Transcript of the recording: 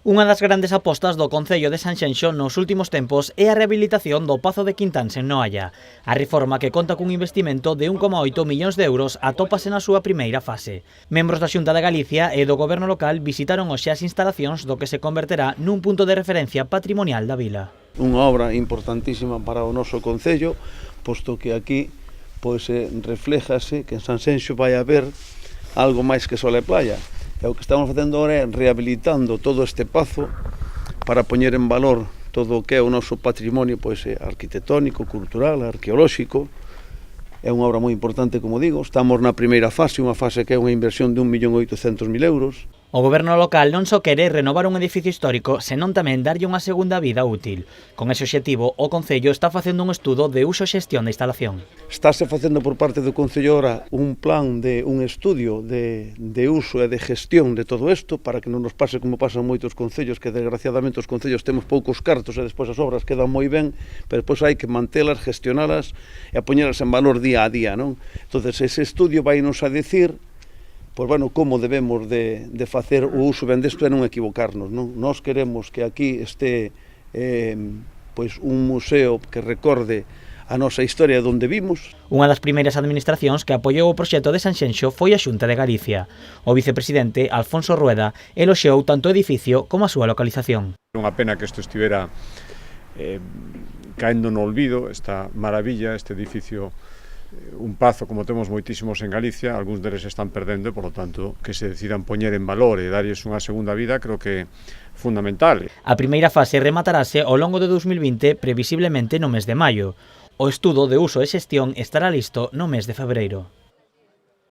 Unha das grandes apostas do Concello de Sanxenxo nos últimos tempos é a rehabilitación do Pazo de Quintáns en Noalla. A reforma, que conta cun investimento de 1,8 millóns de euros, atópase na súa primeira fase. Membros da Xunta de Galicia e do Goberno local visitaron hoxe as instalacións do que se converterá nun punto de referencia patrimonial da vila. Unha obra importantísima para o noso Concello, posto que aquí refléjase que en Sanxenxo vai haber algo máis que sola playa. E o que estamos facendo agora é rehabilitando todo este pazo para poñer en valor todo o que é o noso patrimonio arquitectónico, cultural, arqueolóxico. É unha obra moi importante, como digo. Estamos na primeira fase, unha fase que é unha inversión de 1.800.000 euros. O Goberno local non só quere renovar un edificio histórico, senón tamén darlle unha segunda vida útil. Con ese obxectivo, o Concello está facendo un estudo de uso e xestión da instalación. Estáse facendo por parte do Concello ahora un plan un estudio de uso e de gestión de todo isto, para que non nos pase como pasan moitos concellos, que desgraciadamente os concellos temos poucos cartos e despois as obras quedan moi ben, pero despois hai que mantelas, gestionalas e poñelas en valor día a día, non? Entonces, ese estudio vai nos a decir como debemos de facer o uso ben desto e non equivocarnos, non? Nós queremos que aquí este un museo que recorde a nosa historia de onde vimos. Unha das primeiras administracións que apoiou o proxecto de Sanxenxo foi a Xunta de Galicia. O vicepresidente, Alfonso Rueda, eloxeou tanto o edificio como a súa localización. É unha pena que isto estivera caendo no olvido, esta maravilla, este edificio, un pazo como temos moitísimos en Galicia, algúns deles están perdendo, e, por lo tanto, que se decidan poñer en valor e darlles unha segunda vida, creo que é fundamental. A primeira fase rematarase ao longo de 2020, previsiblemente no mes de maio. O estudo de uso e xestión estará listo no mes de febreiro.